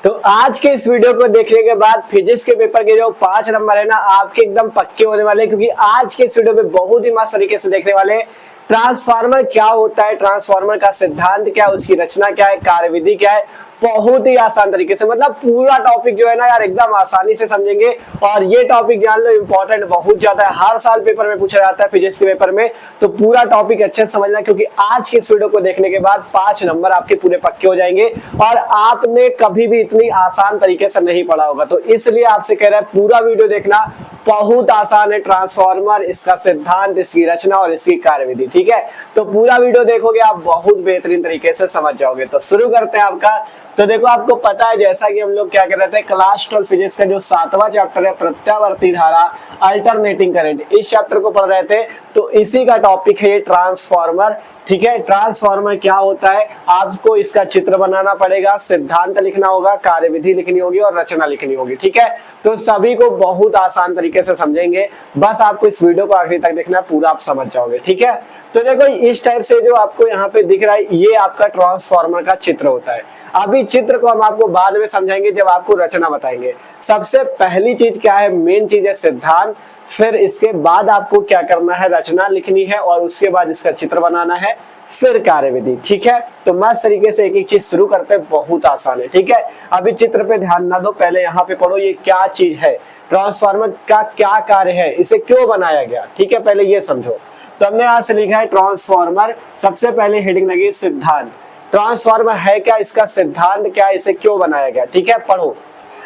तो आज के इस वीडियो को देखने के बाद फिजिक्स के पेपर के जो 5 नंबर है ना आपके एकदम पक्के होने वाले, क्योंकि आज के इस वीडियो में बहुत ही मस्त तरीके से देखने वाले ट्रांसफार्मर क्या होता है, ट्रांसफार्मर का सिद्धांत क्या है, उसकी रचना क्या है, कार्यविधि क्या है, बहुत ही आसान तरीके से, मतलब पूरा टॉपिक जो है ना यार एकदम आसानी से समझेंगे। और ये टॉपिक जान लो इंपॉर्टेंट बहुत ज्यादा है, हर साल पेपर में पूछा जाता है फिजिक्स के पेपर में, तो पूरा टॉपिक अच्छे से समझना, क्योंकि आज के इस वीडियो को देखने के बाद 5 नंबर आपके पूरे पक्के हो जाएंगे और आपने कभी भी इतनी आसान तरीके से नहीं पढ़ा होगा। तो इसलिए आपसे कह रहा है पूरा वीडियो देखना, बहुत आसान है ट्रांसफार्मर, इसका सिद्धांत, इसकी रचना और इसकी कार्यविधि। ठीक है, तो पूरा वीडियो देखोगे आप बहुत बेहतरीन तरीके से समझ जाओगे। तो शुरू करते हैं आपका। तो देखो आपको पता है जैसा कि हम लोग क्या कर रहे थे, क्लास 12 फिजिक्स का जो 7वां चैप्टर है प्रत्यावर्ती धारा अल्टरनेटिंग करंट, इस चैप्टर को पढ़ रहे थे। तो इसी का टॉपिक है ये ट्रांसफार्मर। ठीक है, ट्रांसफार्मर क्या होता है, आपको इसका चित्र बनाना पड़ेगा, सिद्धांत लिखना होगा, कार्यविधि लिखनी होगी और रचना लिखनी होगी। ठीक है, तो सभी को बहुत आसान तरीके से समझेंगे, बस आपको इस वीडियो को आखिरी तक देखना, पूरा आप समझ जाओगे। ठीक है, तो देखो इस टाइप से जो आपको यहाँ पे दिख रहा है ये आपका ट्रांसफार्मर का चित्र होता है। अभी चित्र को हम आपको बाद में समझाएंगे जब आपको रचना बताएंगे। सबसे पहली चीज क्या है, मेन चीज है सिद्धांत, फिर इसके बाद आपको क्या करना है, रचना लिखनी है और उसके बाद इसका चित्र बनाना है, फिर कार्यविधि। ठीक है, तो मस्त तरीके से एक एक चीज शुरू करते हैं, बहुत आसान है। ठीक है, अभी चित्र पे ध्यान ना दो, पहले यहाँ पे पढ़ो ये क्या चीज है, ट्रांसफार्मर का क्या कार्य है, इसे क्यों बनाया गया। ठीक है, पहले ये समझो। तो हमने यहाँ से लिखा है ट्रांसफार्मर, सबसे पहले हेडिंग लगी सिद्धांत। ट्रांसफार्मर है क्या, इसका सिद्धांत क्या, इसे क्यों बनाया गया। ठीक है, पढ़ो।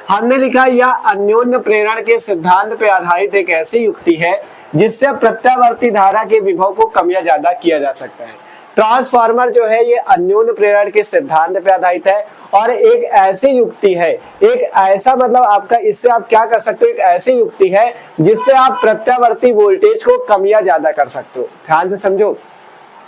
हमने लिखा यह अन्योन्य प्रेरण के सिद्धांत पे आधारित एक ऐसी युक्ति है जिससे प्रत्यावर्ती धारा के विभव को कम या ज्यादा किया जा सकता है। ट्रांसफार्मर जो है ये अन्योन्य प्रेरण के सिद्धांत पे आधारित है और एक ऐसी युक्ति है, एक ऐसा मतलब आपका, इससे आप क्या कर सकते हो, एक ऐसी युक्ति है जिससे आप प्रत्यावर्ती वोल्टेज को कम या ज्यादा कर सकते हो। ध्यान से समझो,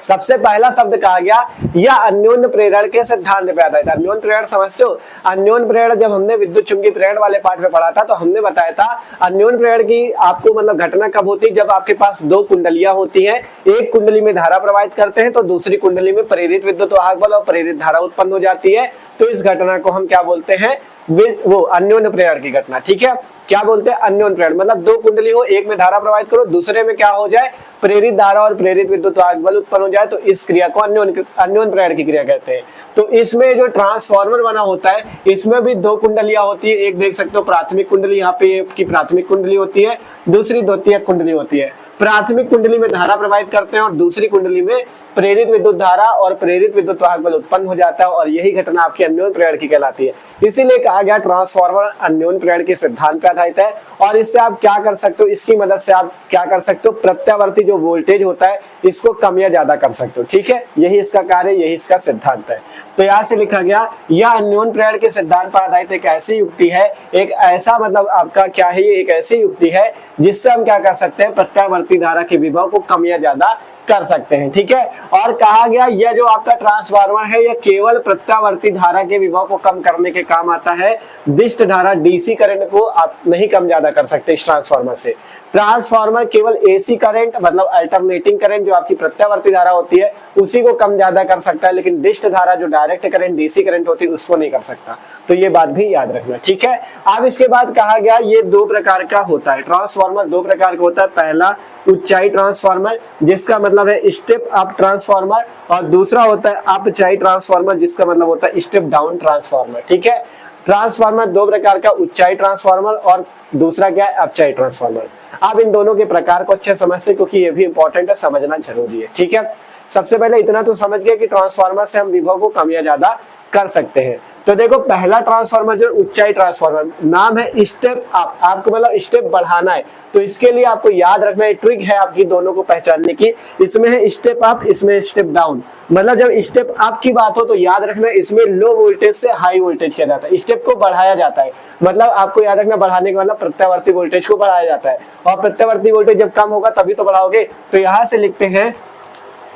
सबसे पहला शब्द कहा गया यह अन्योन्य प्रेरण के सिद्धांत पे आधारित है। अन्योन्य प्रेरण समझते हो, अन्योन्य प्रेरण जब हमने विद्युत चुंबकीय प्रेरण वाले पार्ट में पढ़ा था तो हमने बताया था अन्योन्य प्रेरण की आपको मतलब घटना कब होती है, जब आपके पास दो कुंडलियां होती हैं, एक कुंडली में धारा प्रवाहित करते हैं तो दूसरी कुंडली में प्रेरित विद्युत वाहक बल और प्रेरित धारा उत्पन्न हो जाती है। तो इस घटना को हम क्या बोलते हैं, वो अन्योन्य प्रेरण की घटना। ठीक है, क्या बोलते हैं, अन्योन्य प्रेरण, मतलब दो कुंडली हो, एक में धारा प्रवाहित करो, दूसरे में क्या हो जाए, प्रेरित धारा और प्रेरित विद्युत वाहक बल उत्पन्न हो जाए, तो इस क्रिया को अन्योन्य प्रेरण की क्रिया कहते हैं। तो इसमें जो ट्रांसफार्मर बना होता है इसमें भी दो कुंडलियां होती है, एक देख सकते हो प्राथमिक कुंडली, यहाँ पे की प्राथमिक कुंडली होती है, दूसरी द्वितीयक कुंडली होती है। प्राथमिक कुंडली में धारा प्रवाहित करते हैं और दूसरी कुंडली में प्रेरित विद्युत धारा और प्रेरित विद्युत वाहक बल उत्पन्न हो जाता है और यही घटना आपकी अन्योन्य प्रेरण की कहलाती है। इसीलिए कहा गया ट्रांसफार्मर अन्योन्य प्रेरण के सिद्धांत पर आधारित है। और इससे आप क्या कर सकते हो, इसकी मदद से आप क्या कर सकते हो, प्रत्यावर्ती जो वोल्टेज होता है इसको कम या ज्यादा कर सकते हो। ठीक है, यही इसका कार्य, यही इसका सिद्धांत है। तो यहाँ से लिखा गया यह अन्योन्य प्रेरण के सिद्धांत पर आधारित एक ऐसी युक्ति है, एक ऐसा मतलब आपका क्या है, ये एक ऐसी युक्ति है जिससे हम क्या कर सकते हैं, प्रत्यावर्ती धारा के विभव को कम या ज्यादा कर सकते हैं। ठीक है, और कहा गया यह जो आपका ट्रांसफार्मर है यह केवल प्रत्यावर्ती धारा के विभव को कम करने के काम आता है, दिष्ट धारा डीसी करंट को आप नहीं कम ज्यादा कर सकते इस ट्रांसफार्मर से। ट्रांसफार्मर केवल एसी करंट मतलब अल्टरनेटिंग करंट जो आपकी प्रत्यावर्ती धारा होती है उसी को कम ज्यादा कर सकता है, लेकिन दिष्ट धारा जो डायरेक्ट करंट डीसी करंट होती है उसको नहीं कर सकता। तो ये बात भी याद रखना। ठीक है, अब इसके बाद कहा गया ये दो प्रकार का होता है, ट्रांसफार्मर दो प्रकार का होता है। पहला उच्चाई ट्रांसफार्मर जिसका मतलब है स्टेप अप ट्रांसफार्मर, और दूसरा होता है अपचाई ट्रांसफार्मर जिसका मतलब होता है स्टेप डाउन ट्रांसफार्मर। ठीक है, ट्रांसफार्मर दो प्रकार का, उच्चाई ट्रांसफार्मर और दूसरा क्या है, अपचाई ट्रांसफार्मर। अब इन दोनों के प्रकार को अच्छे समझते क्योंकि ये भी इंपॉर्टेंट है, समझना जरूरी है। ठीक है, सबसे पहले इतना तो समझ गए कि ट्रांसफार्मर से हम विभव को कम या ज्यादा कर सकते हैं। तो देखो पहला ट्रांसफार्मर जो उच्चाई ट्रांसफार्मर, नाम है स्टेप अप, आपको मतलब स्टेप बढ़ाना है। तो इसके लिए आपको याद रखना है, ट्रिक है आपकी दोनों को पहचानने की, इसमें है स्टेप अप, इसमें स्टेप डाउन। मतलब जब स्टेप अप की बात हो तो याद रखना इसमें लो वोल्टेज से हाई वोल्टेज किया जाता है, स्टेप को बढ़ाया जाता है। मतलब आपको याद रखना बढ़ाने का मतलब प्रत्यावर्ती वोल्टेज को बढ़ाया जाता है, और प्रत्यावर्ती वोल्टेज जब कम होगा तभी तो बढ़ाओगे। तो यहां से लिखते हैं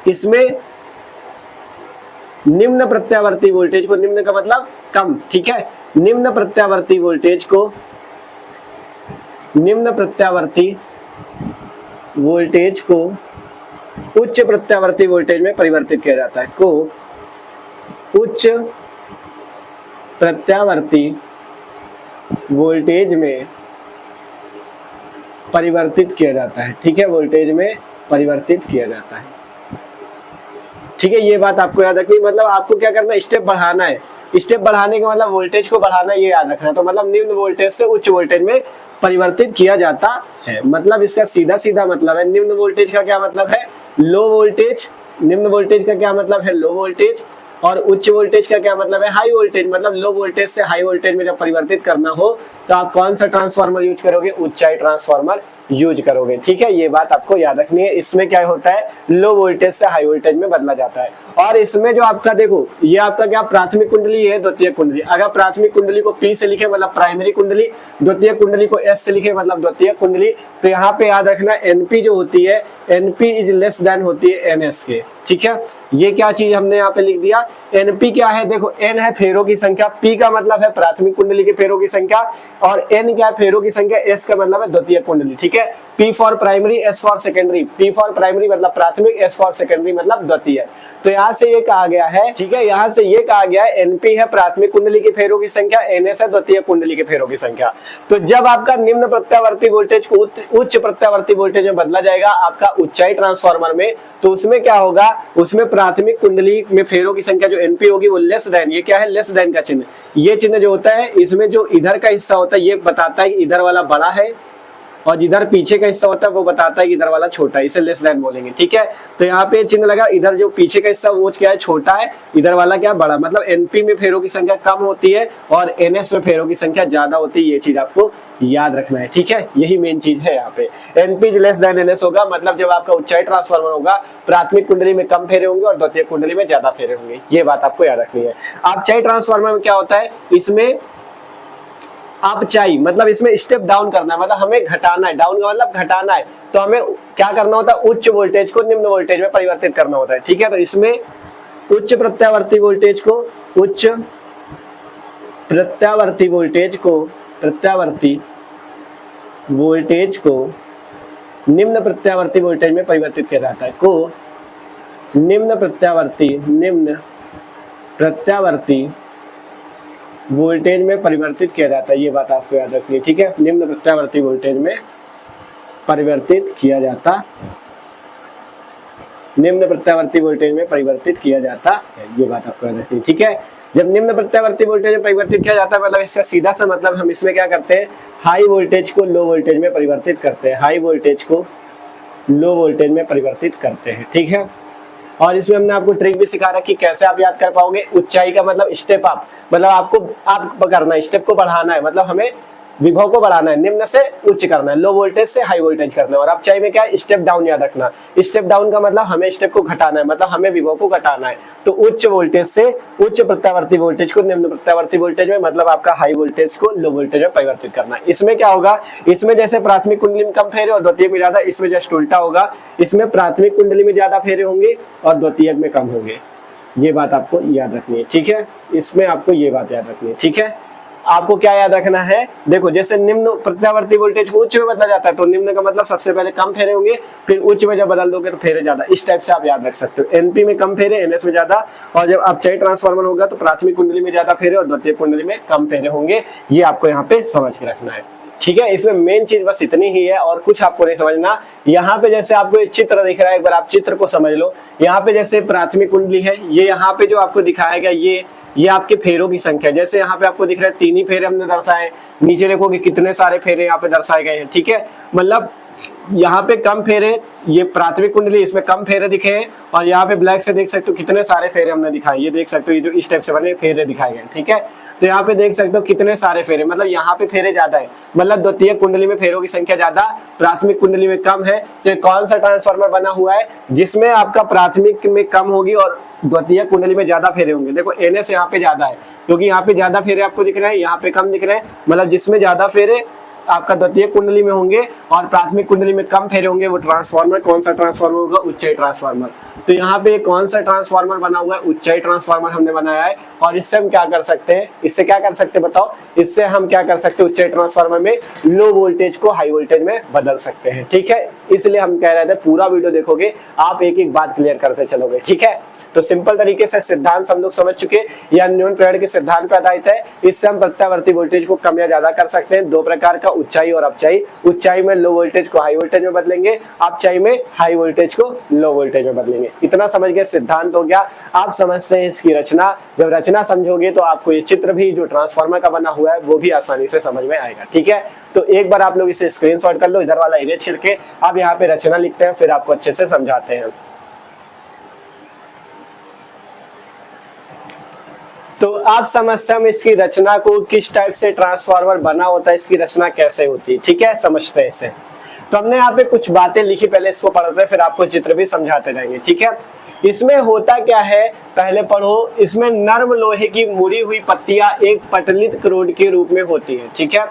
इसमें निम्न प्रत्यावर्ती वोल्टेज को, निम्न का मतलब कम, ठीक है, निम्न प्रत्यावर्ती वोल्टेज को उच्च प्रत्यावर्ती वोल्टेज में परिवर्तित किया जाता है, को उच्च प्रत्यावर्ती वोल्टेज में परिवर्तित किया जाता है। ठीक है, वोल्टेज में परिवर्तित किया जाता है। ठीक है, ये बात आपको याद रखनी, मतलब आपको क्या करना है, स्टेप बढ़ाना है। स्टेप बढ़ाने का मतलब वोल्टेज को बढ़ाना, ये याद रखना है। तो मतलब निम्न वोल्टेज से उच्च वोल्टेज में परिवर्तित किया जाता है। मतलब इसका सीधा सीधा मतलब है, निम्न वोल्टेज का क्या मतलब है, लो वोल्टेज। निम्न वोल्टेज का क्या मतलब है, लो वोल्टेज। और उच्च वोल्टेज का क्या मतलब है, हाई वोल्टेज। मतलब लो वोल्टेज से हाई वोल्टेज में जब परिवर्तित करना हो तो आप कौन सा ट्रांसफार्मर यूज करोगे, ऊंचाई ट्रांसफार्मर यूज करोगे। ठीक है, ये बात आपको याद रखनी है। इसमें क्या होता है, लो वोल्टेज से हाई वोल्टेज में बदला जाता है। और इसमें जो आपका देखो, ये आपका क्या प्राथमिक कुंडली है, द्वितीय कुंडली। अगर प्राथमिक कुंडली को P से लिखे मतलब प्राइमरी कुंडली, द्वितीय कुंडली को S से लिखे मतलब द्वितीय कुंडली, तो यहाँ पे याद रखना NP जो होती है, NP इज लेस देन होती है NS के। ठीक है, ये क्या चीज हमने यहाँ पे लिख दिया, NP क्या है, देखो N है फेरों की संख्या, P का मतलब है प्राथमिक कुंडली के फेरों की संख्या, और N क्या है, फेरों की संख्या, S का मतलब है द्वितीय कुंडली। ठीक है, P for primary, S for secondary. P for primary मतलब प्राथमिक, S फॉर सेकेंडरी मतलब द्वितीय। तो यहाँ से ये कहा गया है, ठीक है, यहाँ से ये कहा गया है NP है प्राथमिक कुंडली के फेरों की संख्या, NS है द्वितीय कुंडली के फेरों की संख्या। तो जब आपका निम्न प्रत्यावर्ती वोल्टेज को उच्च प्रत्यावर्ती वोल्टेज में बदला जाएगा आपका ऊंचाई ट्रांसफार्मर में, तो उसमें क्या होगा, उसमें प्राथमिक कुंडली में फेरों की संख्या जो NP होगी वो लेस देन, ये क्या है, लेस देन का चिन्ह। ये चिन्ह जो होता है, इसमें जो इधर का हिस्सा होता है ये बताता है कि इधर वाला बड़ा है, और जिधर पीछे का हिस्सा होता है वो बताता है कि इधर वाला छोटा है, इसे लेस देन बोलेंगे। ठीक है, तो यहाँ पे चिन्ह लगा, इधर जो पीछे का हिस्सा वो क्या है, छोटा है, इधर वाला क्या बड़ा। मतलब NP में फेरों की संख्या कम होती है और NS में फेरों की संख्या ज्यादा होती है। ये चीज आपको याद रखना है। ठीक है, यही मेन चीज है यहाँ पे। NP लेस देन NS होगा, मतलब जब आपका ऊंचाई ट्रांसफार्मर होगा, प्राथमिक कुंडली में कम फेरे होंगे और द्वितीय कुंडली में ज्यादा फेरे होंगे। ये बात आपको याद रखनी है। अपचाई ट्रांसफार्मर में क्या होता है, इसमें अपचाई मतलब इसमें स्टेप डाउन करना है, मतलब हमें घटाना है। डाउन का मतलब घटाना है, तो हमें क्या करना होता है, उच्च वोल्टेज को निम्न वोल्टेज में परिवर्तित करना होता है। ठीक है, तो इसमें उच्च प्रत्यावर्ती वोल्टेज को निम्न प्रत्यावर्ती वोल्टेज में परिवर्तित किया जाता है। को निम्न प्रत्यावर्ती वोल्टेज में परिवर्तित किया जाता है। ये बात आपको याद रखनी है। ठीक है, निम्न प्रत्यावर्ती वोल्टेज में परिवर्तित किया जाता, निम्न प्रत्यावर्ती वोल्टेज में परिवर्तित किया जाता है। ये बात आपको याद रखनी है। ठीक है, जब निम्न प्रत्यावर्ती वोल्टेज में परिवर्तित किया जाता है मतलब इसका सीधा सा मतलब हम इसमें क्या करते हैं, हाई वोल्टेज को लो वोल्टेज में परिवर्तित करते हैं। हाई वोल्टेज को लो वोल्टेज में परिवर्तित करते हैं। ठीक है, और इसमें हमने आपको ट्रिक भी सिखा रखी, कैसे आप याद कर पाओगे। ऊंचाई का मतलब स्टेप अप, मतलब आपको करना है, स्टेप को बढ़ाना है, मतलब हमें विभव को बढ़ाना है, निम्न से उच्च करना है, लो वोल्टेज से हाई वोल्टेज करना है। और अपचाई में क्या है, स्टेप डाउन याद रखना। स्टेप डाउन का मतलब हमें स्टेप को घटाना है, मतलब हमें विभव को घटाना है। तो उच्च वोल्टेज से उच्च प्रत्यावर्ती वोल्टेज को निम्न प्रत्यावर्ती वोल्टेज में, मतलब आपका हाई वोल्टेज को लो वोल्टेज में परिवर्तित करना है। इसमें क्या होगा, इसमें जैसे प्राथमिक कुंडली में कम फेरे और द्वितीय में ज्यादा, इसमें जस्ट उल्टा होगा। इसमें प्राथमिक कुंडली में ज्यादा फेरे होंगे और द्वितीय में कम होंगे। ये बात आपको याद रखनी है। ठीक है, इसमें आपको ये बात याद रखनी है। ठीक है, आपको क्या याद रखना है, देखो जैसे निम्न प्रत्यावर्ती वोल्टेज को उच्च में बदला जाता है, तो निम्न का मतलब सबसे पहले कम फेरे होंगे, फिर उच्च में जब बदल दोगे तो फेरे ज्यादा। इस टाइप से आप याद रख सकते हो। NP में कम फेरे, NS में ज्यादा, और जब अपचाई ट्रांसफार्मर होगा तो प्राथमिक कुंडली में ज्यादा फेरे और द्वितीय कुंडली में कम फेरे होंगे। ये आपको यहाँ पे समझ के रखना है। ठीक है, इसमें मेन चीज बस इतनी ही है और कुछ आपको नहीं समझना। यहाँ पे जैसे आपको एक चित्र दिख रहा है, एक बार आप चित्र को समझ लो। यहाँ पे जैसे प्राथमिक कुंडली है, ये यहाँ पे जो आपको दिखाया गया ये आपके फेरों की संख्या। जैसे यहाँ पे आपको दिख रहा है 3 ही फेरे हमने दर्शाए, नीचे देखोगे कितने सारे फेरे यहाँ पे दर्शाए गए हैं। ठीक है, मतलब यहाँ पे कम फेरे, ये प्राथमिक कुंडली, इसमें कम फेरे दिखे हैं, और यहाँ पे ब्लैक से देख सकते हो कितने सारे फेरे हमने दिखाए। ये देख सकते हो, ये जो इस टाइप से बने फेरे दिखाए गए। ठीक है, तो यहाँ पे देख सकते हो कितने सारे फेरे, मतलब यहाँ पे फेरे ज्यादा है, मतलब द्वितीय कुंडली में फेरों की संख्या ज्यादा, प्राथमिक कुंडली में कम है। तो कौन सा ट्रांसफार्मर बना हुआ है जिसमें आपका प्राथमिक में कम होगी और द्वितीय कुंडली में ज्यादा फेरे होंगे। देखो NS यहाँ पे ज्यादा है, क्योंकि यहाँ पे ज्यादा फेरे आपको दिख रहे हैं, यहाँ पे कम दिख रहे हैं, मतलब जिसमें ज्यादा फेरे आपका द्वितीय कुंडली में होंगे और प्राथमिक कुंडली में कम फेरे होंगे, वो ट्रांसफार्मर कौन सा ट्रांसफार्मर होगा? उच्चाई ट्रांसफार्मर। तो यहाँ पे कौन सा ट्रांसफार्मर बना हुआ है? उच्चाई ट्रांसफार्मर हमने बनाया है। और इससे हम क्या कर सकते हैं? इससे क्या कर सकते हैं बताओ? इससे हम क्या कर सकते हैं? उच्चाई ट्रांसफार्मर में लो वोल्टेज को हाई वोल्टेज में बदल सकते हैं। ठीक है, इसलिए हम कह रहे थे पूरा वीडियो देखोगे आप एक एक बात क्लियर करते चलोगे। ठीक है, तो सिंपल तरीके से सिद्धांत हम लोग समझ चुके, यह न्यूटन प्रेरण के सिद्धांत पर आधारित है। इससे हम प्रत्यावर्ती वोल्टेज को कम या ज्यादा कर सकते हैं। दो प्रकार का, उच्चाई और अपचाई। उच्चाई में लो वोल्टेज को हाई वोल्टेज में बदलेंगे, अपचाई में हाई वोल्टेज को लो वोल्टेज में बदलेंगे। इतना समझ गए, सिद्धांत हो गया। आप समझते हैं इसकी रचना, जब रचना समझोगे तो आपको ये चित्र भी जो ट्रांसफार्मर का बना हुआ है वो भी आसानी से समझ में आएगा। ठीक है, तो एक बार आप लोग इसे स्क्रीनशॉट कर लो, इधर वाला एरिया छिड़के आप यहाँ पे रचना लिखते हैं, फिर आपको अच्छे से समझाते हैं। तो आप समझते हैं इसकी रचना को, किस टाइप से ट्रांसफार्मर बना होता है, इसकी रचना कैसे होती है। ठीक है, समझते हैं इसे। तो हमने यहाँ पे कुछ बातें लिखी, पहले इसको पढ़ते हैं फिर आपको चित्र भी समझाते जाएंगे। ठीक है, इसमें होता क्या है पहले पढ़ो। इसमें नर्म लोहे की मुड़ी हुई पत्तियां एक पटलित रोड के रूप में होती है। ठीक है,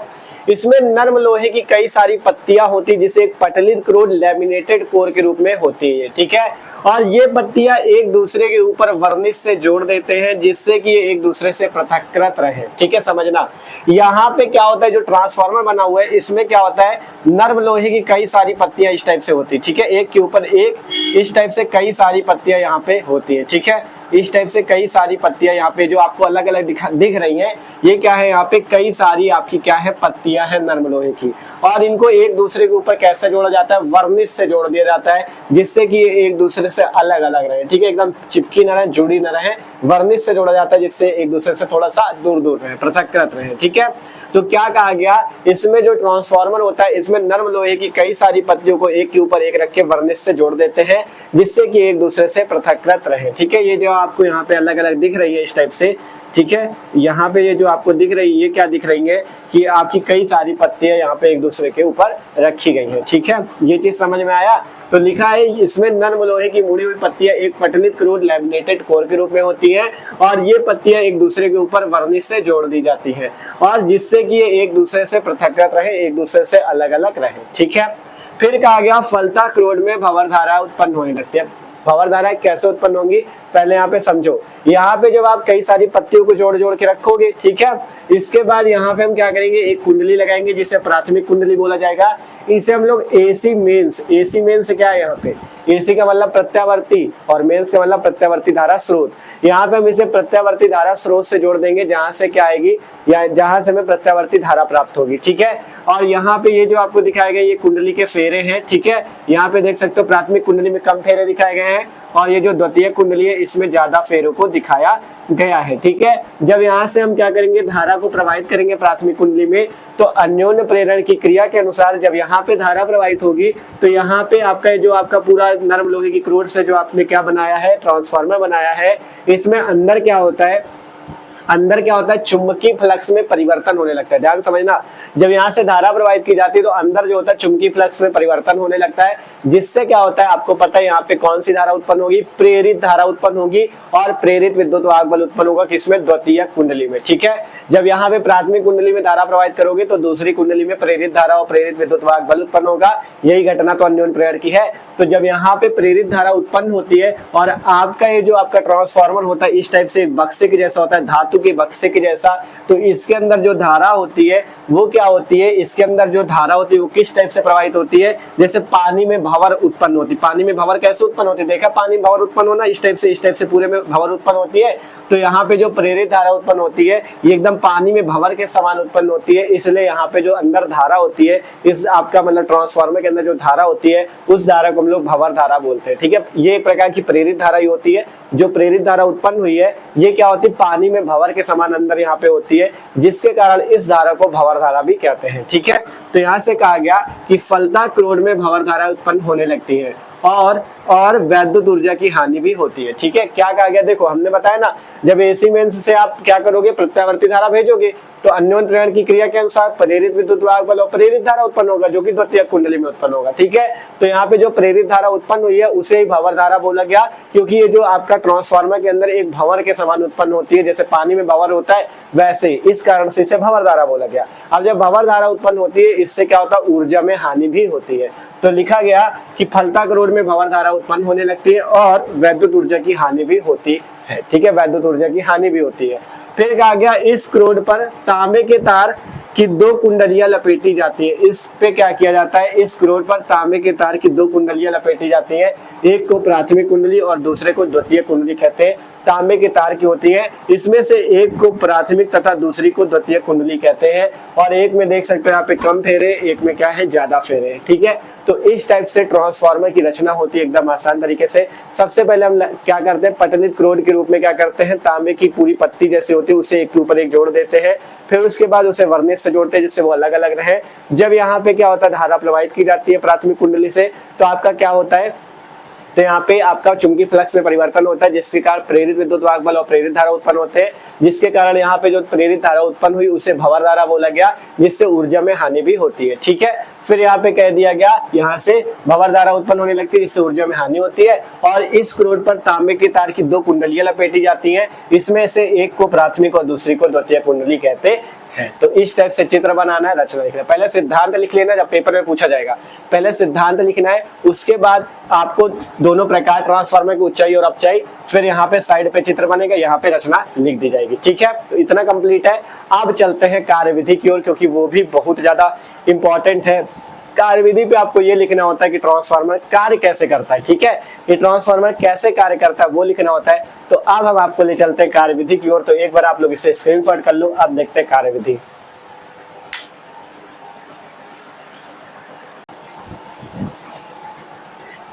इसमें नर्म लोहे की कई सारी पत्तियां होती है जिसे एक पटलित रोड लैमिनेटेड कोर के रूप में होती है। ठीक है, और ये पत्तियां एक दूसरे के ऊपर वर्निश से जोड़ देते हैं जिससे कि ये एक दूसरे से पृथककृत रहे। ठीक है, समझना। यहाँ पे क्या होता है, जो ट्रांसफार्मर बना हुआ है इसमें क्या होता है, नर्म लोहे की कई सारी पत्तियां इस टाइप से होती है। ठीक है, एक के ऊपर एक इस टाइप से कई सारी पत्तियां यहाँ पे होती है। ठीक है, इस टाइप से कई सारी पत्तियां यहाँ पे जो आपको अलग अलग दिख रही हैं, ये क्या है, यहाँ पे कई सारी आपकी क्या है, पत्तियां हैं नर्म लोहे की। और इनको एक दूसरे के ऊपर कैसे जोड़ा जाता है? वर्निश से जोड़ दिया जाता है जिससे कि ये एक दूसरे से अलग अलग रहे। ठीक है, एकदम चिपकी न रहे, जुड़ी न रहे, वर्निश से जोड़ा जाता है जिससे एक दूसरे से थोड़ा सा दूर दूर रहे, पृथककृत रहे। ठीक है, तो क्या कहा गया, इसमें जो ट्रांसफार्मर होता है इसमें नर्म लोहे की कई सारी पत्तियों को एक के ऊपर एक रख के वर्निश से जोड़ देते हैं जिससे कि एक दूसरे से पृथककृत रहे। ठीक है, ये जो आपको यहाँ पे अलग अलग दिख रही है इस टाइप से। ठीक है, यहाँ पे ये जो आपको दिख रही है, ये क्या दिख रही है कि आपकी कई सारी पत्तियां यहाँ पे एक दूसरे के ऊपर रखी गई हैं। ठीक है, ये चीज समझ में आया। तो लिखा है इसमें नर्म लोहे की मुड़ी हुई पत्तियां एक पटलित क्रूड लैमिनेटेड कोर के रूप में होती है और ये पत्तियां एक दूसरे के ऊपर वर्निश से जोड़ दी जाती है और जिससे कि ये एक दूसरे से पृथककृत रहे, एक दूसरे से अलग अलग रहे। ठीक है, फिर कहा गया फलता क्रोड में भंवर धारा उत्पन्न होने लगती है। भंवर धारा कैसे उत्पन्न होंगी पहले यहाँ पे समझो। यहाँ पे जब आप कई सारी पत्तियों को जोड़ जोड़ के रखोगे, ठीक है, इसके बाद यहाँ पे हम क्या करेंगे, एक कुंडली लगाएंगे जिसे प्राथमिक कुंडली बोला जाएगा। इसे हम लोग एसी मेंस, एसी मेंस क्या है, यहाँ पे एसी का मतलब प्रत्यावर्ती और मेंस का मतलब प्रत्यावर्ती धारा स्रोत। यहाँ पे हम इसे प्रत्यावर्ती धारा स्रोत से जोड़ देंगे जहां से क्या आएगी, या जहां से हमें प्रत्यावर्ती धारा प्राप्त होगी। ठीक है, और यहाँ पे ये जो आपको दिखाए गए ये कुंडली के फेरे हैं। ठीक है, यहाँ पे देख सकते हो प्राथमिक कुंडली में कम फेरे दिखाए गए हैं और ये जो द्वितीय कुंडली है इसमें ज्यादा फेरों को दिखाया गया है। ठीक है, जब यहाँ से हम क्या करेंगे, धारा को प्रवाहित करेंगे प्राथमिक कुंडली में, तो अन्योन्य प्रेरण की क्रिया के अनुसार जब यहाँ पे धारा प्रवाहित होगी तो यहाँ पे आपका जो आपका पूरा नर्म लोहे की क्रोड से जो आपने क्या बनाया है, ट्रांसफार्मर बनाया है, इसमें अंदर क्या होता है, अंदर क्या होता है, चुंबकीय फ्लक्स में परिवर्तन होने लगता है। ध्यान समझना, जब यहाँ से धारा प्रवाहित की जाती है तो अंदर जो होता है चुंबकीय फ्लक्स में परिवर्तन होने लगता है जिससे क्या होता है, आपको पता है यहाँ पे कौन सी धारा उत्पन्न होगी, प्रेरित धारा उत्पन्न होगी और प्रेरित विद्युत वाहक बल उत्पन्न होगा किसमें, द्वितीय कुंडली में। ठीक है, जब यहाँ पे प्राथमिक कुंडली में धारा प्रवाहित करोगे तो दूसरी कुंडली में प्रेरित धारा और प्रेरित विद्युत वाहक बल उत्पन्न होगा। यही घटना तो अन्योन्य प्रेरण की है। तो जब यहाँ पे प्रेरित धारा उत्पन्न होती है और आपका ये जो आपका ट्रांसफार्मर होता है इस टाइप से बक्से के जैसा होता है, धातु के बक्से के जैसा, तो इसके अंदर जो धारा होती है वो क्या होती है, इसके अंदर जो धारा होती है वो किस टाइप से प्रवाहित होती है, जैसे पानी में भंवर उत्पन्न होती है। पानी में भंवर कैसे उत्पन्न होती है, देखा पानी में भंवर उत्पन्न होना, इस टाइप से पूरे में भंवर उत्पन्न होती है। तो यहाँ पे जो प्रेरित धारा उत्पन्न होती है ये एकदम पानी में भंवर के समान उत्पन्न होती है, इसलिए यहाँ पे जो अंदर धारा होती है, इस आपका मतलब ट्रांसफार्मर के अंदर जो धारा होती है उस धारा को हम लोग भंवर धारा बोलते हैं। ठीक है, ये एक प्रकार की प्रेरित धारा ही होती है। जो प्रेरित धारा उत्पन्न हुई है ये क्या होती है, पानी में भंवर के समान अंदर यहाँ पे होती है, जिसके कारण इस धारा को भंवर धारा भी कहते हैं। ठीक है, तो यहाँ से कहा गया कि फलता क्रोड में भंवर धारा उत्पन्न होने लगती है और वैद्युत ऊर्जा की हानि भी होती है। ठीक है, क्या कहा गया, देखो हमने बताया ना, जब एसी मेंस से आप क्या करोगे, प्रत्यावर्ती धारा भेजोगे तो अन्योन्य प्रेरण की क्रिया के अनुसार प्रेरित विद्युत वाहक बल और प्रेरित धारा उत्पन्न होगा, जो कि द्वितीयक कुंडली में उत्पन्न होगा। ठीक है, तो यहाँ पे जो प्रेरित धारा उत्पन्न हुई है उसे ही भंवर धारा बोला गया, क्योंकि ये जो आपका ट्रांसफार्मर के अंदर एक भंवर के समान उत्पन्न होती है, जैसे पानी में भंवर होता है वैसे, इस कारण से इसे भंवर धारा बोला गया। अब जब भंवर धारा उत्पन्न होती है, इससे क्या होता है, ऊर्जा में हानि भी होती है। तो लिखा गया कि फलता करोड़ में भंवर धारा उत्पन्न होने लगती है और वैद्युत ऊर्जा की हानि भी होती है। ठीक है, वैद्युत ऊर्जा की हानि भी होती है। फिर कहा गया इस क्रोड पर तांबे के तार की 2 कुंडलियां लपेटी जाती है। इस पे क्या किया जाता है, इस क्रोड पर तांबे के तार की 2 कुंडलियां लपेटी जाती हैं, एक को प्राथमिक कुंडली और दूसरे को द्वितीय कुंडली कहते हैं। तांबे के तार की होती है, इसमें से एक को प्राथमिक तथा दूसरी को द्वितीय कुंडली कहते हैं, और एक में देख सकते हो यहाँ पे कम फेरे, एक में क्या है, ज्यादा फेरे। ठीक है, तो इस टाइप से ट्रांसफार्मर की रचना होती है एकदम आसान तरीके से। सबसे पहले हम क्या करते हैं, पटलित क्रोड के रूप में क्या करते हैं, तांबे की पूरी पत्ती जैसे होती है उसे एक के ऊपर एक जोड़ देते हैं, फिर उसके बाद उसे वर्निश से जोड़ते हैं जिससे वो अलग अलग रहे। जब यहाँ पे क्या होता है, धारा प्रवाहित की जाती है प्राथमिक कुंडली से, तो आपका क्या होता है, तो यहाँ पे आपका चुंबकीय फ्लक्स में परिवर्तन होता है, जिसके कारण प्रेरित विद्युत वाहक बल और प्रेरित धारा उत्पन्न होते हैं, जिसके कारण यहाँ पे जो प्रेरित धारा उत्पन्न हुई उसे भंवर धारा बोला गया, जिससे ऊर्जा में हानि भी होती है। ठीक है, फिर यहाँ पे कह दिया गया यहाँ से भंवर धारा उत्पन्न होने लगती है, जिससे ऊर्जा में हानि होती है। और इस क्रोड पर तांबे के तार की 2 कुंडलियां लपेटी जाती हैं, इसमें से एक को प्राथमिक और दूसरी को द्वितीय कुंडली कहते हैं। तो इस टाइप से चित्र बनाना है, रचना लिखना है। पहले सिद्धांत लिख लेना, जब पेपर में पूछा जाएगा पहले सिद्धांत लिखना है, उसके बाद आपको दोनों प्रकार ट्रांसफार्मर की ऊंचाई और अपचाई, फिर यहाँ पे साइड पे चित्र बनेगा, यहाँ पे रचना लिख दी जाएगी। ठीक है, तो इतना कंप्लीट है। अब चलते हैं कार्यविधि की ओर, क्योंकि वो भी बहुत ज्यादा इंपॉर्टेंट है। कार्यविधि पे आपको ये लिखना होता है कि ट्रांसफार्मर कार्य कैसे करता है। ठीक है, ये ट्रांसफार्मर कैसे कार्य करता है वो लिखना होता है। तो अब हम आपको ले चलते हैं कार्यविधि की ओर। तो एक बार आप लोग इसे स्क्रीनशॉट कर लो। अब देखते हैं कार्यविधि।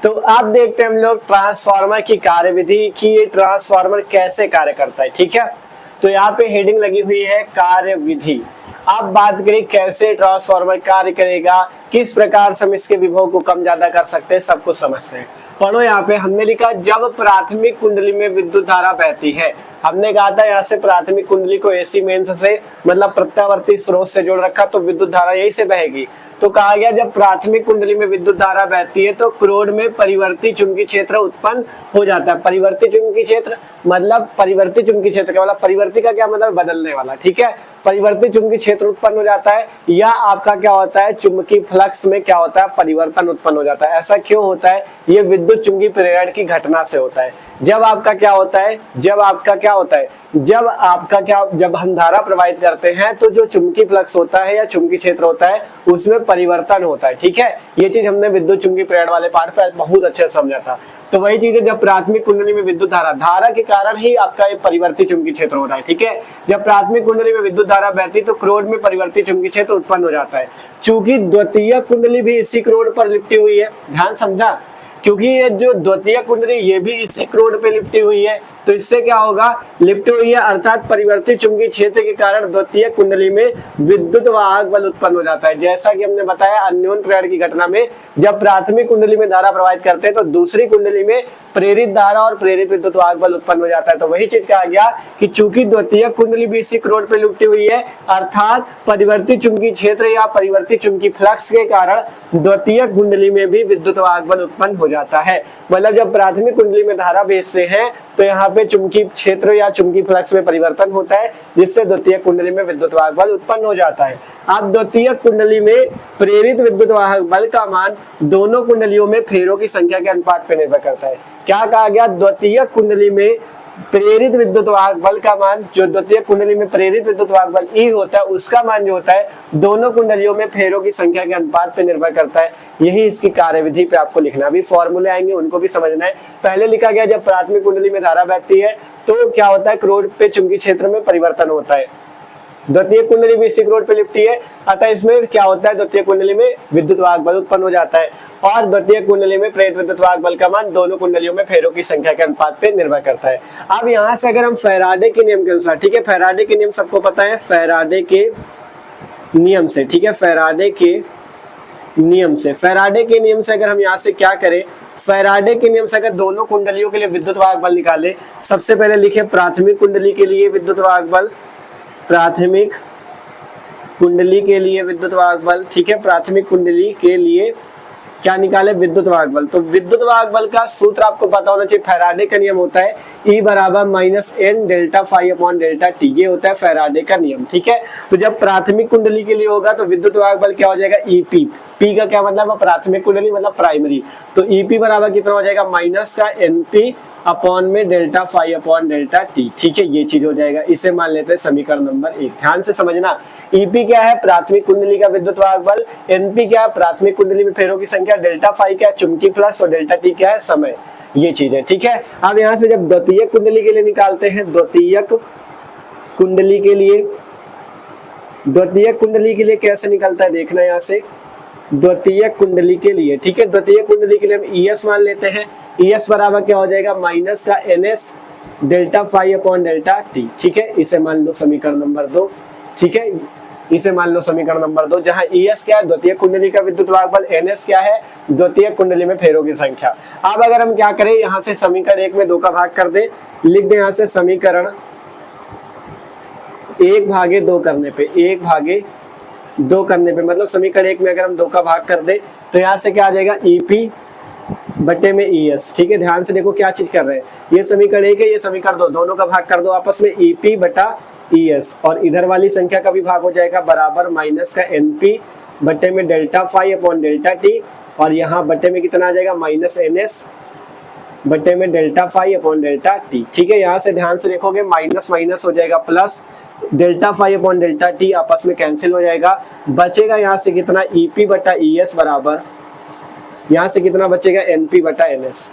तो अब देखते हैं हम लोग ट्रांसफार्मर की कार्यविधि की, ये ट्रांसफार्मर कैसे कार्य करता है। ठीक है, तो यहाँ पे हेडिंग लगी हुई है कार्यविधि। अब बात करें कैसे ट्रांसफार्मर कार्य करेगा, किस प्रकार से हम इसके विभव को कम ज्यादा कर सकते हैं, सब कुछ समझते हैं। पढ़ो, यहाँ पे हमने लिखा जब प्राथमिक कुंडली में विद्युत धारा बहती है। हमने कहा था यहाँ से प्राथमिक कुंडली को एसी मेंस से मतलब प्रत्यावर्ती स्रोत से जोड़ रखा, तो विद्युत धारा यही से बहेगी। तो कहा गया जब प्राथमिक कुंडली में विद्युत धारा बहती है तो क्रोड में परिवर्ती चुंबकीय क्षेत्र उत्पन्न हो जाता है। परिवर्ती चुंबकीय क्षेत्र मतलब परिवर्ती चुंबकीय क्षेत्र का मतलब, परिवर्ती का क्या मतलब, बदलने वाला। ठीक है, परिवर्ती चुंबकीय क्षेत्र उत्पन्न हो जाता है, या आपका क्या होता है, चुंबकीय फ्लक्स में क्या होता है, परिवर्तन उत्पन्न हो जाता है। ऐसा क्यों होता है, ये विद्युत चुंबकीय प्रेरण की घटना से होता है। जब आपका क्या होता है, जब हम धारा प्रवाहित करते हैं तो जो चुंबकीय फ्लक्स होता है या चुंबकीय क्षेत्र होता है उसमें परिवर्तन होता है। ठीक है, ये चीज हमने विद्युत चुंबकीय प्रेरण वाले पार्ट पे बहुत अच्छे से समझा था। तो वही चीज है, जब प्राथमिक कुंडली में विद्युत धारा के कारण ही आपका ये परिवर्ती चुंबकीय क्षेत्र हो रहा है। ठीक है, जब प्राथमिक कुंडली में विद्युत धारा बहती तो क्रोड में परिवर्ती चुंबकीय क्षेत्र उत्पन्न हो जाता है। चूंकि द्वितीय कुंडली भी इसी क्रोड पर लिपटी हुई है, ध्यान समझा, क्योंकि ये जो द्वितीय कुंडली ये भी इसी क्रोड पे लिपटी हुई है, तो इससे क्या होगा, लिपटी हुई है अर्थात परिवर्तित चुंबकीय क्षेत्र के कारण द्वितीय कुंडली में विद्युत वाहक बल उत्पन्न हो जाता है। जैसा कि हमने बताया अन्योन्य प्रेरण की घटना में जब प्राथमिक कुंडली में धारा प्रवाहित करते हैं तो दूसरी कुंडली में प्रेरित धारा और प्रेरित विद्युत वाहक बल उत्पन्न हो जाता है। तो वही चीज कहा गया कि चूंकि द्वितीय कुंडली भी इसी क्रोड पे लिपटी हुई है अर्थात परिवर्तित चुंबकीय क्षेत्र या परिवर्तित चुंबकीय फ्लक्स के कारण द्वितीय कुंडली में भी विद्युत वाहक बल उत्पन्न हो जाता है। मतलब जब प्राथमिक कुंडली में धारा भेजते हैं तो यहाँ पे चुंबकीय क्षेत्र या चुंबकीय फ्लक्स में परिवर्तन होता है, जिससे द्वितीय कुंडली में विद्युत वाहक बल उत्पन्न हो जाता है। अब द्वितीय कुंडली में प्रेरित विद्युत वाहक बल का मान दोनों कुंडलियों में फेरों की संख्या के अनुपात पर निर्भर करता है। क्या कहा गया, द्वितीय कुंडली में प्रेरित विद्युत वाहक बल का मान, जो द्वितीय कुंडली में प्रेरित विद्युत वाहक बल E होता है उसका मान जो होता है दोनों कुंडलियों में फेरों की संख्या के अनुपात पे निर्भर करता है। यही इसकी कार्यविधि पे आपको लिखना, भी फॉर्मूले आएंगे उनको भी समझना है। पहले लिखा गया जब प्राथमिक कुंडली में धारा बहती है तो क्या होता है, क्रोड पे चुंबकीय क्षेत्र में परिवर्तन होता है। द्वितीय कुंडली भी इसी क्रोड पे लिपटी है, अतः इसमें क्या होता है, द्वितीय कुंडली में विद्युत वाहक बल उत्पन्न हो जाता है और द्वितीय कुंडली में प्रेरित विद्युत वाहक बल का मान दोनों कुंडलियों में फेरों की संख्या के अनुपात पे निर्भर करता है। अब यहाँ से अगर हम फैराडे के नियम के अनुसार, ठीक है, फैराडे के नियम सबको पता है, फैराडे के नियम से, ठीक है, फैराडे के नियम से, फैराडे के नियम से अगर हम यहाँ से क्या करें, फैराडे के नियम से अगर दोनों कुंडलियों के लिए विद्युत वाहक बल निकाले, सबसे पहले लिखे प्राथमिक कुंडली के लिए विद्युत वाहक बल, प्राथमिक कुंडली के लिए विद्युत वाहक बल, ठीक है, प्राथमिक कुंडली के लिए क्या निकाले, विद्युत वाहक बल। तो विद्युत वाहक बल का सूत्र आपको पता होना चाहिए, फैराडे का नियम होता है E बराबर minus N delta phi upon delta t, ये होता है फैराडे का नियम, ठीक है। तो जब प्राथमिक कुंडली के लिए होगा तो विद्युत वाहक बल क्या हो जाएगा, EP, P का क्या मतलब है, प्राथमिक कुंडली मतलब प्राइमरी, तो EP बराबर कितना हो जाएगा, माइनस का NP अपॉन में delta phi upon delta t, ठीक है, ये चीज हो जाएगा। इसे मान लेते हैं समीकरण नंबर 1। ध्यान से समझना, EP क्या है, प्राथमिक कुंडली का विद्युत वाहक बल, NP क्या है, प्राथमिक कुंडली में फेरों की संख्या, डेल्टा फाई क्या है, चुंबकीय फ्लक्स, और डेल्टा टी क्या है, समय, ये चीज है, ठीक है। अब यहाँ से जब द्वितीयक कुंडली के लिए निकालते हैं, द्वितीयक कुंडली के लिए, द्वितीयक कुंडली के लिए कैसे निकलता है देखना, यहाँ से द्वितीयक कुंडली के लिए, ठीक है, द्वितीयक कुंडली के लिए हम ES मान लेते हैं, ES बराबर क्या हो जाएगा, माइनस का NS delta phi upon delta t, ठीक है, इसे मान लो समीकरण नंबर 2, ठीक है, इसे मान लो समीकरण नंबर 2, जहां ES क्या है, द्वितीयक कुंडली का विद्युत वाहक बल, NS क्या है, द्वितीयक कुंडली में फेरों की संख्या। अब अगर हम क्या करें, यहाँ से समीकरण 1 में 2 का भाग कर दे, लिख दे यहाँ से समीकरण 1/2 करने पे, 1/2 करने पे मतलब समीकरण 1 में अगर हम 2 का भाग कर दे तो यहाँ से क्या आ जाएगा, EP बटे में ES, ठीक है। ध्यान से देखो क्या चीज कर रहे हैं, ये समीकरण 1 है, ये समीकरण 2, दोनों का भाग कर दो आपस में, EP बटा ES, और इधर वाली संख्या का भी भाग हो जाएगा, बराबर माइनस का NP बटे में delta phi upon delta t, और यहाँ बटे में कितना आ जाएगा, माइनस NS बटे में delta phi upon delta t, ठीक है। यहाँ से ध्यान से देखोगे माइनस माइनस हो जाएगा plus, delta phi upon delta t आपस में कैंसिल हो जाएगा, बचेगा यहाँ से कितना, EP बटा ES बराबर, यहाँ से कितना बचेगा, NP बटा NS।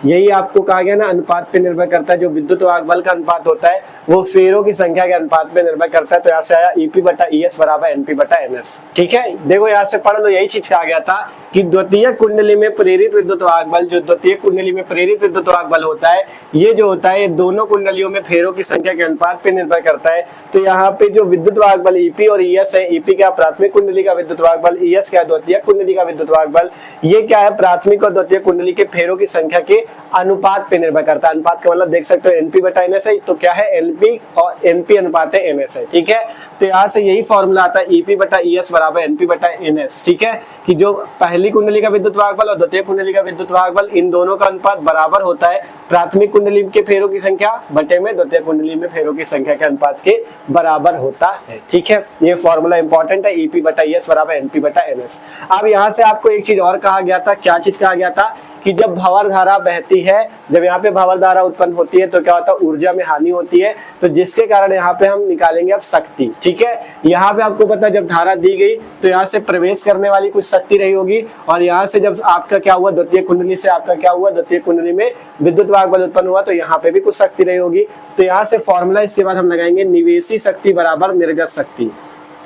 यही आपको कहा गया ना, अनुपात पे निर्भर करता है, जो विद्युत वाहक बल का अनुपात होता है वो फेरों की संख्या के अनुपात पे निर्भर करता है। तो यहाँ से आया EP बटा ES बराबर NP बटा NS, ठीक है। देखो यहाँ से पढ़ लो, यही चीज कहा गया था कि द्वितीयक कुंडली में प्रेरित विद्युत वाहक बल, जो द्वितीयक कुंडली में प्रेरित विद्युत वाहक बल होता है, ये जो होता है, ये दोनों कुंडलियों में फेरों की संख्या के अनुपात पे निर्भर करता है। तो यहाँ पे जो विद्युत वाहक बल EP और ES है, EP क्या प्राथमिक कुंडली का विद्युत वाहक बल, ES क्या द्वितीयक कुंडली का विद्युत वाहक बल, ये क्या है, प्राथमिक और द्वितीयक कुंडली के फेरों की संख्या के अनुपात पे निर्भर करता है। अनुपात का मतलब देख सकते हो NP बटा NS है, तो क्या है, NP और NP अनुपात है NS है, ठीक है। तो यहाँ से यही फॉर्मूला आता है, EP बटा ES बराबर NP बटा NS, ठीक है, कि जो पहली कुंडली का विद्युत वाहक बल और द्वितीय कुंडली का विद्युत वाहक बल, इन दोनों का अनुपात बराबर होता है प्राथमिक कुंडली के फेरों की संख्या बटे में द्वितीय कुंडली में फेरों की संख्या के अनुपात के बराबर होता है, ठीक है। ये फॉर्मूला इंपॉर्टेंट है, EP बटा ES बराबर NP बटा NS। अब यहाँ से आपको एक चीज और कहा गया था, क्या चीज कहा गया था, कि जब भंवर धारा बहती है, जब यहाँ पे भंवर धारा उत्पन्न होती है तो क्या होता है, ऊर्जा में हानि होती है, तो जिसके कारण यहाँ पे हम निकालेंगे अब शक्ति, ठीक है। यहाँ पे आपको पता है जब धारा दी गई तो यहाँ से प्रवेश करने वाली कुछ शक्ति रही होगी, और यहाँ से जब आपका क्या हुआ, द्वितीय कुंडली से आपका क्या हुआ, द्वितीय कुंडली में विद्युत वाहक बल उत्पन्न हुआ, तो यहाँ पे भी कुछ शक्ति रही होगी। तो यहाँ से फॉर्मूला इसके बाद हम लगाएंगे, निवेशी शक्ति बराबर निर्गत शक्ति।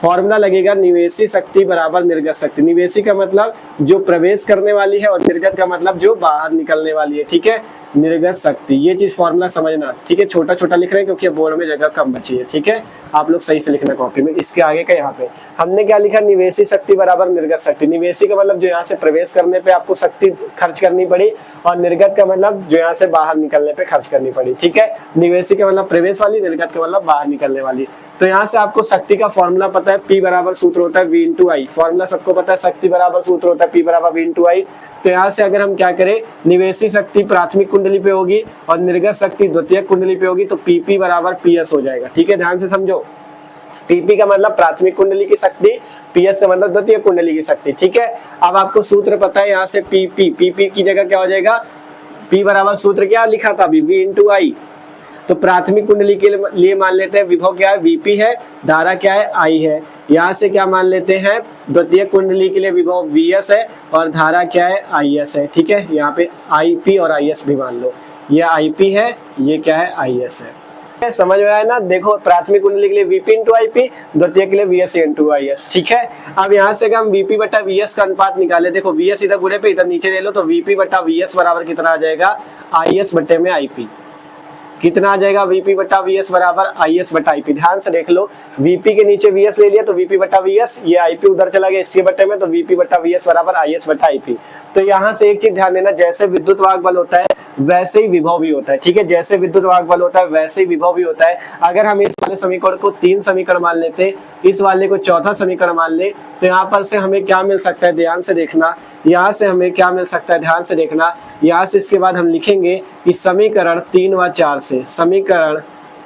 फॉर्मूला लगेगा निवेशी शक्ति बराबर निर्गत शक्ति। निवेशी का मतलब जो प्रवेश करने वाली है, और निर्गत का मतलब जो बाहर निकलने वाली है, ठीक है, निर्गत शक्ति। ये चीज फॉर्मूला समझना, ठीक है। छोटा छोटा लिख रहे हैं क्योंकि बोर्ड में जगह कम बची है, ठीक है। आप लोग सही से लिखना कॉपी में। इसके आगे का यहाँ पे हमने क्या लिखा, निवेशी शक्ति बराबर निर्गत शक्ति। निवेशी का मतलब जो यहाँ से प्रवेश करने पे आपको शक्ति खर्च करनी पड़ी, और निर्गत का मतलब जो यहाँ से बाहर निकलने पे खर्च करनी पड़ी, ठीक है। निवेशी का मतलब प्रवेश वाली, निर्गत का मतलब बाहर निकलने वाली। तो यहाँ से आपको शक्ति का फॉर्मूला पता है, P बराबर सूत्र होता है V इंटू आई। फॉर्मूला सबको पता है, शक्ति बराबर सूत्र होता है P बराबर V इंटू आई। तो यहाँ से अगर हम क्या करें, निवेशी शक्ति प्राथमिक कुंडली पे होगी और निर्गत शक्ति द्वितीय कुंडली पे होगी, तो PP बराबर PS हो जाएगा, ठीक है। ध्यान से समझो, PP का मतलब प्राथमिक कुंडली की शक्ति, PS का मतलब द्वितीय कुंडली की शक्ति, ठीक है। अब आपको सूत्र पता है, यहाँ से PP की जगह क्या हो जाएगा, P बराबर सूत्र क्या लिखा था अभी, V इंटू आई। तो प्राथमिक कुंडली के लिए मान लेते हैं विभव क्या है, VP है, धारा क्या है, I है। यहाँ से क्या मान लेते हैं, द्वितीय कुंडली के लिए विभव VS है और धारा क्या है, IS है, ठीक है। यहाँ पे IP और IS भी मान लो, ये IP है, ये क्या है, IS है। समझ में आया ना। देखो प्राथमिक कुंडली के लिए VP इंटू IP, द्वितीय के लिए VS इंटू IS, ठीक है। अब यहाँ से हम VP बटा VS का अनुपात निकाले। देखो VS इधर गुणे पे इधर नीचे ले लो, तो VP बटा VS बराबर कितना आ जाएगा, IS बटे में IP। कितना आ जाएगा, Vp बटा Vs बराबर Is बटा Ip। ध्यान से देख लो, Vp के नीचे Vs ले लिया तो Vp बटा Vs, ये Ip उधर चला गया इसके बटे में, तो Vp बटा Vs बराबर Is बटा Ip। तो यहाँ से एक चीज ध्यान देना, जैसे विद्युत वाहक बल होता है वैसे ही विभव भी होता है, ठीक है। जैसे विद्युत वाहक बल होता है वैसे ही विभव भी होता है। अगर हम इस वाले समीकरण को 3 समीकरण मान लेते, इस वाले को चौथा समीकरण मान ले, तो यहाँ पर से हमें क्या मिल सकता है, ध्यान से देखना, यहाँ से हमें क्या मिल सकता है, ध्यान से देखना। यहाँ से इसके बाद हम लिखेंगे कि समीकरण 3 व 4 से, समीकरण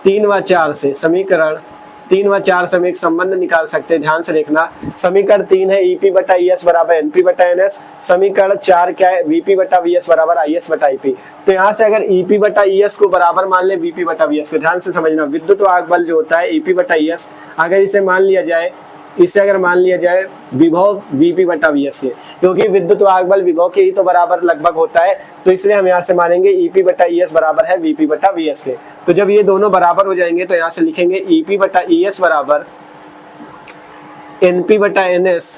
3 व 4 से, समीकरण 3 व 4 से हम एक संबंध निकाल सकते हैं। ध्यान से देखना, समीकरण 3 है Ep बटा Es बराबर Np बटा Ns, समीकरण 4 क्या है, Vp बटा Vs बराबर Is बटा Ip। तो यहाँ से अगर Ep बटा Es को बराबर मान ले Vp बटा Vs को, ध्यान से समझना, विद्युत वाहक बल जो होता है Ep बटा Es, अगर इसे मान लिया जाए, इसे अगर मान लिया जाए विभव Vp बटा Vs के, क्योंकि विद्युत वाहक बल विभव के ही तो बराबर लगभग होता है, तो इसलिए हम यहाँ से मानेंगे Ep बटा Es बराबर है Vp बटा Vs के। तो जब ये दोनों बराबर हो जाएंगे तो यहाँ से लिखेंगे Ep बटा Es बराबर Np बटा Ns।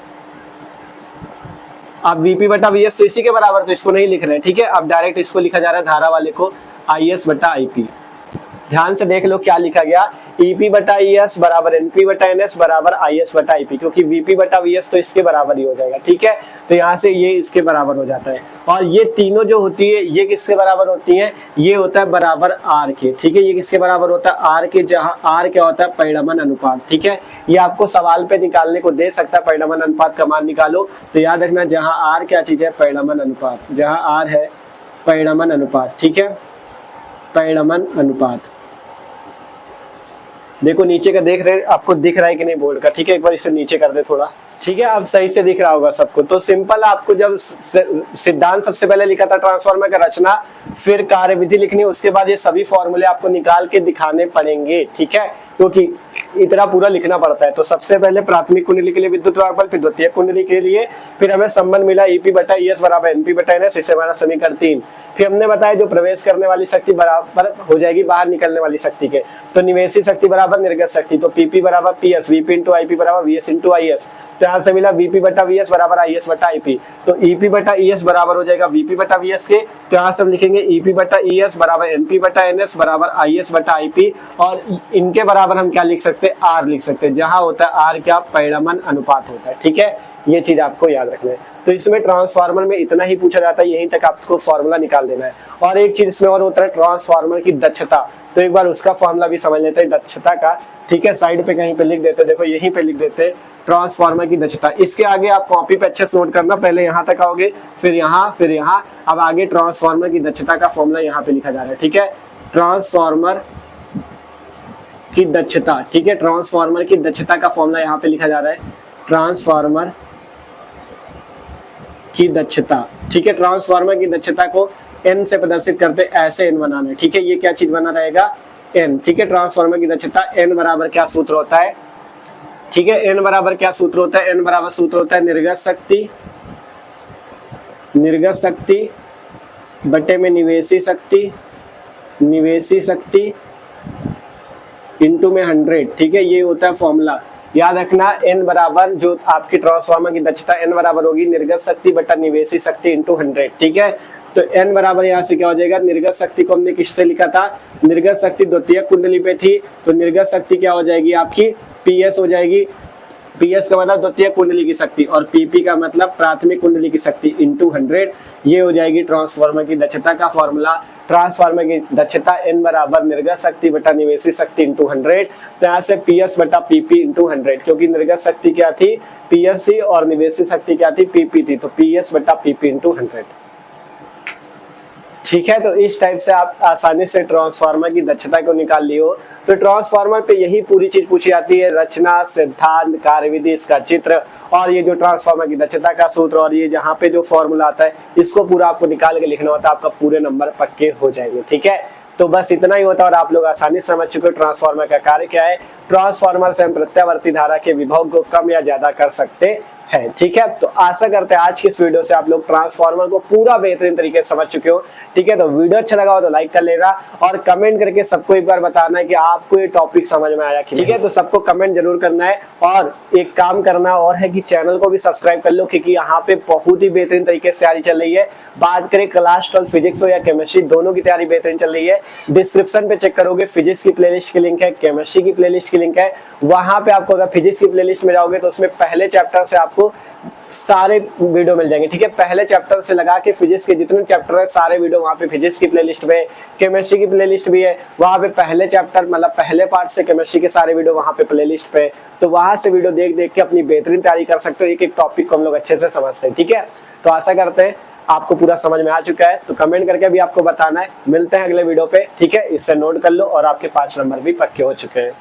अब Vp बटा Vs तो इसी के बराबर, तो इसको नहीं लिख रहे हैं, ठीक है। अब डायरेक्ट इसको लिखा जा रहा है धारा वाले को Is बटा Ip। ध्यान से देख लो क्या लिखा गया, Ep बटा Es बराबर Np बटा Ns बराबर Is बटा Ip, क्योंकि Vp बटा Vs तो इसके बराबर ही हो जाएगा, ठीक है। तो यहाँ से ये इसके बराबर हो जाता है, और ये तीनों जो होती है ये किसके बराबर होती हैं, ये होता है बराबर R के, ठीक है। ये किसके बराबर होता है, R के, जहाँ R क्या होता है, परिणमन अनुपात, ठीक है। ये आपको सवाल पे निकालने को दे सकता है, परिणमन अनुपात का मान निकालो। तो याद रखना, जहाँ R क्या चीज है, परिणमन अनुपात, जहाँ R है परिणमन अनुपात, ठीक है, परिणमन अनुपात। देखो नीचे का देख रहे, आपको दिख रहा है कि नहीं बोर्ड का, ठीक है। एक बार इसे नीचे कर दे थोड़ा, ठीक है। अब सही से दिख रहा होगा सबको। तो सिंपल, आपको जब सिद्धांत सबसे पहले लिखा था ट्रांसफार्मर का रचना, फिर कार्यविधि लिखनी, उसके बाद ये सभी फॉर्मूले आपको निकाल के दिखाने पड़ेंगे, ठीक है, क्योंकि इतना पूरा लिखना पड़ता है। तो सबसे पहले प्राथमिक कुंडली के लिए विद्युत वाहक बल, फिर द्वितीय कुंडली के लिए, फिर हमें संबंध मिला Ep बटा Es बराबर Np बटा Ns, इसे हमारा समीकरण 3। फिर हमने बताया जो प्रवेश करने वाली शक्ति बराबर हो जाएगी बाहर निकलने वाली शक्ति के, तो निवेशी शक्ति बराबर निर्गत शक्ति, तो Pp बराबर Ps, Vp इंटू Ip बराबर Vs इंटू Is। तो यहाँ से मिला Vp बटा Vs बराबर Is बटा Ip, तो Ep बटा Es बराबर हो जाएगा Vp बटा Vs के। तो यहाँ से हम लिखेंगे Ep बटा Es बराबर Np बटा Ns बराबर Is बटा Ip, और इनके बराबर हम क्या लिख सकते हैं, R लिख सकते हैं, जहां होता है R क्या, परिणमन अनुपात होता है, ठीक है। ये चीज आपको याद रखना है। तो इसमें ट्रांसफार्मर में इतना ही पूछा जाता है, यहीं तक आपको फॉर्मूला निकाल देना है। और एक चीज इसमें और होता है ट्रांसफार्मर की दक्षता, तो एक बार उसका फॉर्मूला भी समझ लेते हैं दक्षता का, ठीक है। साइड पे कहीं पे लिख देते, देखो यहीं पे लिख देते ट्रांसफार्मर की दक्षता। इसके आगे आप कॉपी पे अच्छे से नोट करना, पहले यहाँ तक आओगे, फिर यहाँ, फिर यहाँ, अब आगे ट्रांसफार्मर की दक्षता का फॉर्मूला यहाँ पे लिखा जा रहा है, ठीक है। ट्रांसफार्मर की दक्षता, ठीक है, ट्रांसफार्मर की दक्षता का फॉर्मूला यहाँ पे लिखा जा रहा है, ट्रांसफार्मर की दक्षता, ठीक है। ट्रांसफार्मर की दक्षता को N से प्रदर्शित करते, ऐसे N बनाना है, ठीक है। ये क्या चीज बना रहेगा, N, ठीक है। ट्रांसफार्मर की दक्षता N बराबर क्या सूत्र होता है, ठीक है। N बराबर क्या सूत्र होता है, N बराबर सूत्र होता है निर्गत शक्ति, निर्गत शक्ति बटे में निवेशी शक्ति, निवेशी शक्ति इंटू में 100, ठीक है। ये होता है फॉर्मूला, याद रखना। N बराबर जो आपकी ट्रांसफार्मर की दक्षता N बराबर होगी निर्गत शक्ति बटा निवेशी शक्ति इंटू 100, ठीक है। तो N बराबर यहाँ से क्या हो जाएगा, निर्गत शक्ति को हमने किससे लिखा था, निर्गत शक्ति द्वितीय कुंडली पे थी, तो निर्गत शक्ति क्या हो जाएगी आपकी, PS हो जाएगी। PS का मतलब द्वितीय कुंडली की शक्ति, और PP का मतलब प्राथमिक कुंडली की शक्ति इंटू 100, ये हो जाएगी ट्रांसफार्मर की दक्षता का फॉर्मूला। ट्रांसफार्मर की दक्षता N बराबर निर्गत शक्ति बटा निवेशी शक्ति इंटू 100। तो यहाँ से PS बटा PP इंटू 100, क्योंकि निर्गत शक्ति क्या थी, PS थी, और निवेशी शक्ति क्या थी, PP थी, तो PS बटा PP इंटू 100, ठीक है। तो इस टाइप से आप आसानी से ट्रांसफार्मर की दक्षता को निकाल लियो। तो ट्रांसफार्मर पे यही पूरी चीज पूछी जाती है, रचना, सिद्धांत, कार्यविधि, इसका चित्र, और ये जो ट्रांसफार्मर की दक्षता का सूत्र, और ये जहाँ पे जो फॉर्मूला आता है इसको पूरा आपको निकाल के लिखना होता है, आपका पूरे नंबर पक्के हो जाएंगे, ठीक है। तो बस इतना ही होता है, और आप लोग आसानी से समझ चुके हो ट्रांसफार्मर का कार्य क्या है। ट्रांसफार्मर से हम प्रत्यावर्ती धारा के विभव को कम या ज्यादा कर सकते है। ठीक है, तो आशा करते हैं आज की इस वीडियो से आप लोग ट्रांसफार्मर को पूरा बेहतरीन तरीके से समझ चुके हो। ठीक है, तो वीडियो अच्छा लगा हो तो लाइक कर लेना और कमेंट करके सबको एक बार बताना है कि आपको ये टॉपिक समझ में आया कि ठीक है। तो सबको कमेंट जरूर करना है और एक काम करना और है कि चैनल को भी सब्सक्राइब कर लो, क्योंकि यहाँ पे बहुत ही बेहतरीन तरीके से तैयारी चल रही है। बात करें क्लास 12 फिजिक्स हो या केमिस्ट्री, दोनों की तैयारी बेहतरीन चल रही है। डिस्क्रिप्शन पे चेक करोगे फिजिक्स की प्लेलिस्ट की लिंक है, केमिस्ट्री की प्लेलिस्ट की लिंक है। वहां पे आपको अगर फिजिक्स की प्लेलिस्ट में जाओगे तो उसमें पहले चैप्टर से आपको सारे वीडियो मिल जाएंगे। ठीक है, पहले चैप्टर से लगा के फिजिक्स के जितने चैप्टर है सारे वीडियो वहां पे फिजिक्स की प्लेलिस्ट में, केमिस्ट्री की प्लेलिस्ट भी है वहां पे, पहले चैप्टर मतलब पहले पार्ट से केमिस्ट्री के सारे वीडियो वहां पे प्लेलिस्ट पे। तो वहां से वीडियो देख देख के अपनी बेहतरीन तैयारी कर सकते हो, एक एक टॉपिक को हम लोग अच्छे से समझते हैं। ठीक है, तो आशा करते हैं आपको पूरा समझ में आ चुका है। तो कमेंट करके भी आपको बताना है। मिलते हैं अगले वीडियो पे। ठीक है, इससे नोट कर लो और आपके 5 नंबर भी पक्के हो चुके हैं।